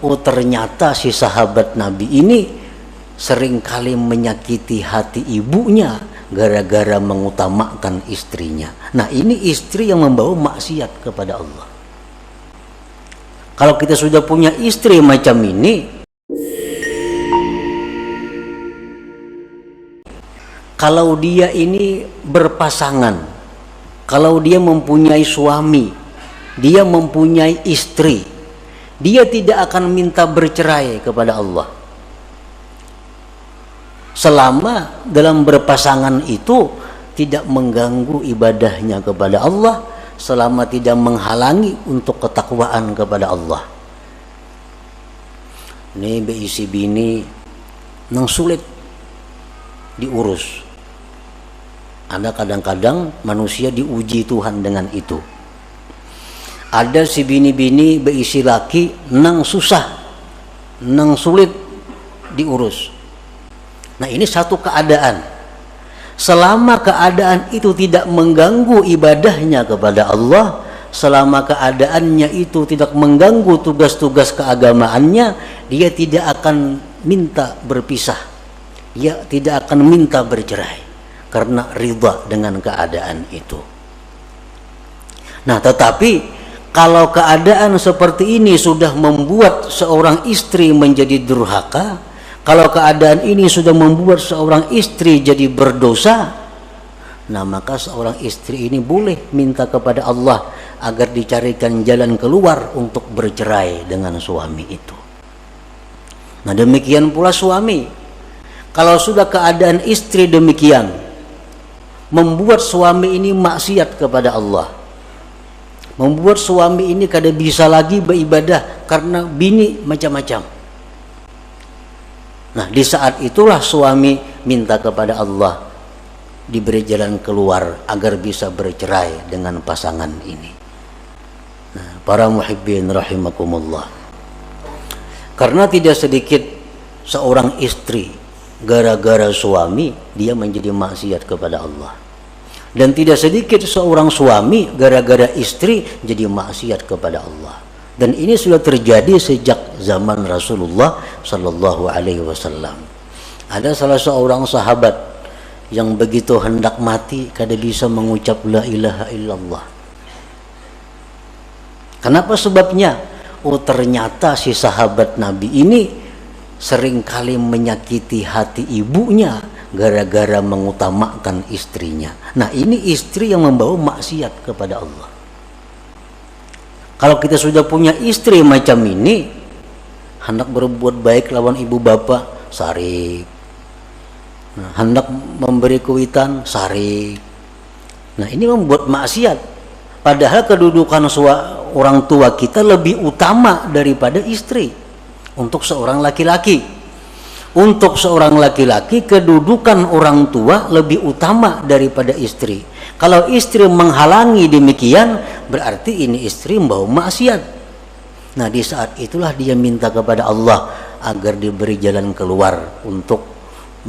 oh ternyata si sahabat Nabi ini seringkali menyakiti hati ibunya gara-gara mengutamakan istrinya. Nah, ini istri yang membawa maksiat kepada Allah. Kalau kita sudah punya istri macam ini, kalau dia ini berpasangan, kalau dia mempunyai suami, dia mempunyai istri, dia tidak akan minta bercerai kepada Allah. Selama dalam berpasangan itu tidak mengganggu ibadahnya kepada Allah, selama tidak menghalangi untuk ketakwaan kepada Allah. Ini beisi bini nang sulit diurus. Ada kadang-kadang manusia diuji Tuhan dengan itu. Ada si bini-bini beisi laki nang susah, nang sulit diurus. Nah, ini satu keadaan. Selama keadaan itu tidak mengganggu ibadahnya kepada Allah, selama keadaannya itu tidak mengganggu tugas-tugas keagamaannya, dia tidak akan minta berpisah, dia tidak akan minta bercerai karena ridha dengan keadaan itu. Nah, tetapi kalau keadaan seperti ini sudah membuat seorang istri menjadi durhaka, kalau keadaan ini sudah membuat seorang istri jadi berdosa, nah maka seorang istri ini boleh minta kepada Allah agar dicarikan jalan keluar untuk bercerai dengan suami itu. Nah, demikian pula suami. Kalau sudah keadaan istri demikian, membuat suami ini maksiat kepada Allah, membuat suami ini kada bisa lagi beribadah karena bini macam-macam. Nah, di saat itulah suami minta kepada Allah diberi jalan keluar agar bisa bercerai dengan pasangan ini. Nah, para muhibbin rahimakumullah, karena tidak sedikit seorang istri gara-gara suami dia menjadi maksiat kepada Allah, dan tidak sedikit seorang suami gara-gara istri jadi maksiat kepada Allah. Dan ini sudah terjadi sejak zaman Rasulullah Sallallahu Alaihi Wasallam. Ada salah seorang sahabat yang begitu hendak mati kada bisa mengucap la ilaha illallah. Kenapa sebabnya? Oh ternyata si sahabat Nabi ini seringkali menyakiti hati ibunya gara-gara mengutamakan istrinya. Nah, ini istri yang membawa maksiat kepada Allah. Kalau kita sudah punya istri macam ini, hendak berbuat baik lawan ibu bapak, sarik. Nah, hendak memberi kuitan, sarik. Nah, ini membuat maksiat. Padahal kedudukan orang tua kita lebih utama daripada istri. Untuk seorang laki-laki, untuk seorang laki-laki kedudukan orang tua lebih utama daripada istri. Kalau istri menghalangi demikian, berarti ini istri membawa maksiat. Nah, di saat itulah dia minta kepada Allah agar diberi jalan keluar untuk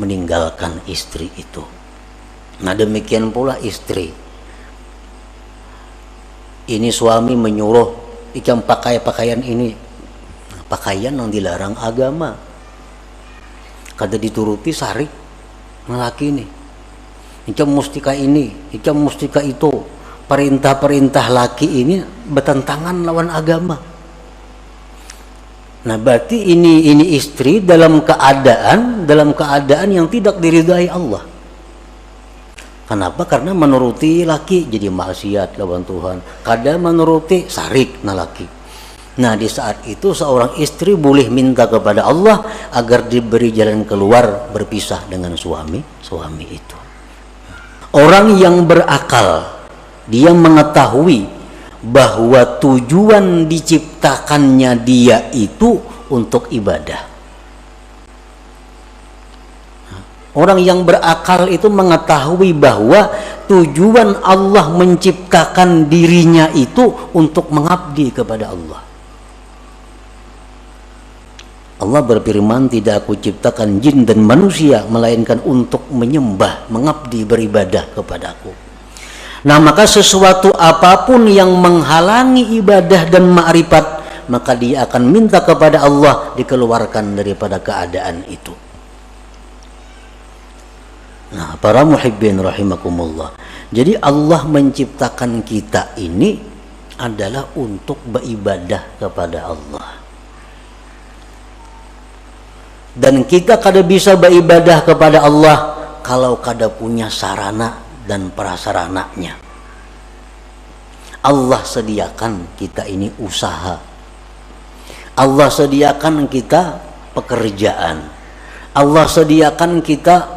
meninggalkan istri itu. Nah, demikian pula istri. Ini suami menyuruh ikam pakai pakaian ini, pakaian yang dilarang agama, kada dituruti sarik lelaki ini. Ikam mustika ini, ikam mustika itu. Perintah-perintah laki ini bertentangan lawan agama. Nah, berarti ini istri dalam keadaan yang tidak diridai Allah. Kenapa? Karena menuruti laki jadi maksiat lawan Tuhan. Kada menuruti sarik na laki. Nah, di saat itu seorang istri boleh minta kepada Allah agar diberi jalan keluar berpisah dengan suami itu. Orang yang berakal, dia mengetahui bahwa tujuan diciptakannya dia itu untuk ibadah. Orang yang berakal itu mengetahui bahwa tujuan Allah menciptakan dirinya itu untuk mengabdi kepada Allah. Allah berfirman, tidak aku ciptakan jin dan manusia melainkan untuk menyembah, mengabdi, beribadah kepadaku. Nah, maka sesuatu apapun yang menghalangi ibadah dan ma'rifat maka dia akan minta kepada Allah dikeluarkan daripada keadaan itu. Nah, para muhibbin rahimakumullah. Jadi Allah menciptakan kita ini adalah untuk beribadah kepada Allah. Dan kita kada bisa beribadah kepada Allah kalau kada punya sarana dan prasarananya. Allah sediakan kita ini usaha. Allah sediakan kita pekerjaan. Allah sediakan kita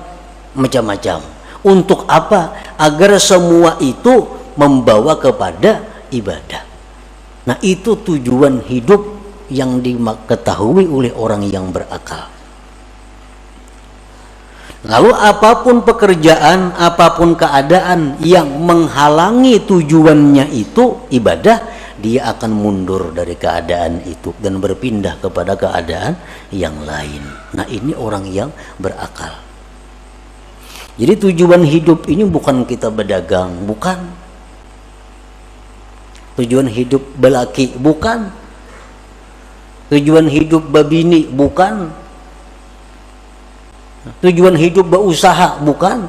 macam-macam. Untuk apa? Agar semua itu membawa kepada ibadah. Nah, itu tujuan hidup yang diketahui oleh orang yang berakal. Lalu apapun pekerjaan, apapun keadaan yang menghalangi tujuannya itu ibadah, dia akan mundur dari keadaan itu dan berpindah kepada keadaan yang lain. Nah, ini orang yang berakal. Jadi tujuan hidup ini bukan kita berdagang, bukan. Tujuan hidup belaki, bukan. Tujuan hidup babini, bukan. Tujuan hidup berusaha, bukan.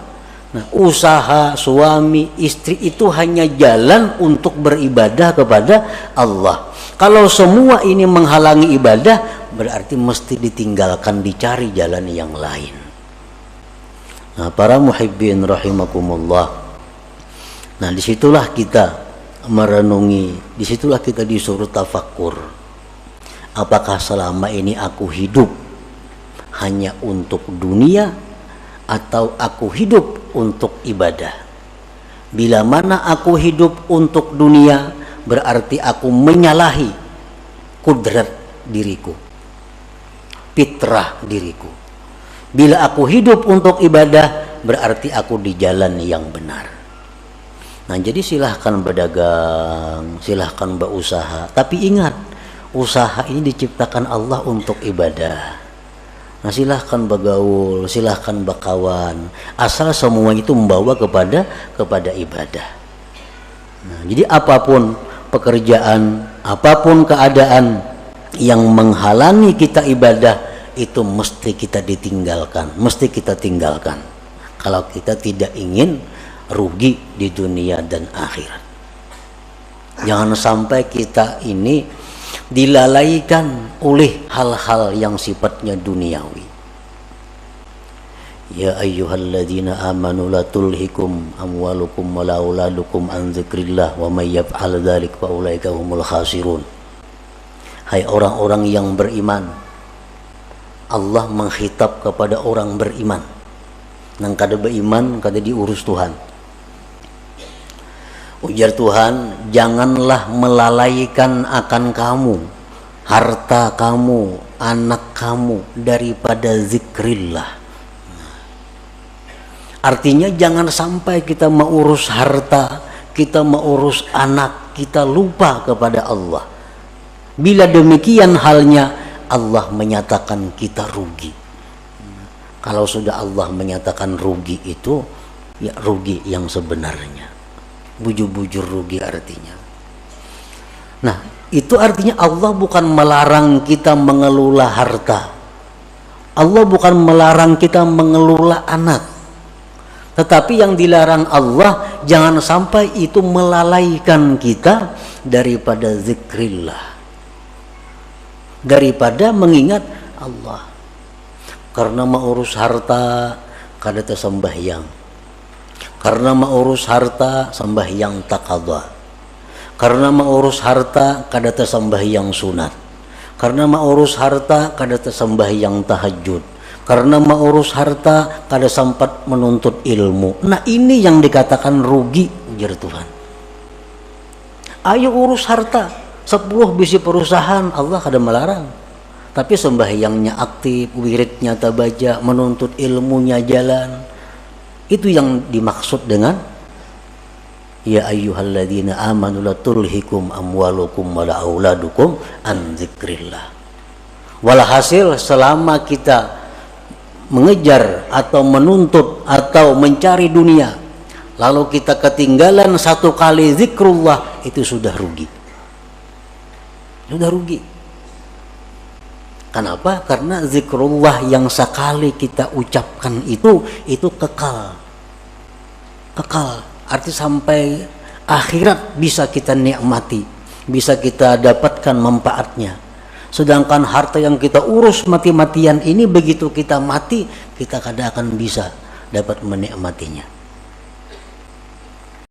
Nah, usaha suami istri itu hanya jalan untuk beribadah kepada Allah. Kalau semua ini menghalangi ibadah, berarti mesti ditinggalkan, dicari jalan yang lain. Nah, para muhibbin rahimakumullah. Nah, disitulah kita merenungi, disitulah kita disuruh tafakkur. Apakah selama ini aku hidup hanya untuk dunia atau aku hidup untuk ibadah? Bila mana aku hidup untuk dunia, berarti aku menyalahi kudrat diriku, fitrah diriku. Bila aku hidup untuk ibadah, berarti aku di jalan yang benar. Nah, jadi silahkan berdagang, silahkan berusaha, tapi ingat, usaha ini diciptakan Allah untuk ibadah. Nah, silahkan bergaul, silahkan berkawan, asal semua itu membawa kepada ibadah. Nah, jadi apapun pekerjaan, apapun keadaan yang menghalangi kita ibadah, itu mesti kita ditinggalkan, mesti kita tinggalkan. Kalau kita tidak ingin rugi di dunia dan akhirat. Jangan sampai kita ini dilalaikan oleh hal-hal yang sifatnya duniawi. Ya ayyuhalladzina amanu la tulhikum amwalukum wala auladukum an dzikrillah wa may yaf'al dzalik fa ulaika humul khasirun. Hai orang-orang yang beriman, Allah menghitab kepada orang beriman. Nang kada beriman kada diurus Tuhan. Ujar Tuhan, janganlah melalaikan akan kamu, harta kamu, anak kamu daripada zikrillah. Artinya jangan sampai kita mengurus harta, kita mengurus anak, kita lupa kepada Allah. Bila demikian halnya, Allah menyatakan kita rugi. Kalau sudah Allah menyatakan rugi itu, ya rugi yang sebenarnya. Bujur-bujur rugi artinya. Nah, itu artinya Allah bukan melarang kita mengelola harta. Allah bukan melarang kita mengelola anak. Tetapi yang dilarang Allah, jangan sampai itu melalaikan kita daripada zikrillah, daripada mengingat Allah. Karena mengurus harta kada tersembahyang, karena mengurus harta sembahyang taqadha, karena mengurus harta kada tersembahyang sunat, karena mengurus harta kada tersembahyang tahajud, karena mengurus harta kada sempat menuntut ilmu. Nah, ini yang dikatakan rugi, ujar Tuhan. Ayo urus harta, 10 bisi perusahaan, Allah kada melarang. Tapi sembahyangnya aktif, wiridnya tabaja, menuntut ilmunya jalan. Itu yang dimaksud dengan ya ayyuhalladzina amanu la tulhikum amwalukum wala auladukum an dzikrillah. Walhasil selama kita mengejar atau menuntut atau mencari dunia, lalu kita ketinggalan satu kali zikrullah, itu sudah rugi. Sudah rugi. Kenapa? Karena zikrullah yang sekali kita ucapkan itu kekal. Kekal, arti sampai akhirat bisa kita nikmati, bisa kita dapatkan manfaatnya. Sedangkan harta yang kita urus mati-matian ini, begitu kita mati, kita kadang akan bisa dapat menikmatinya.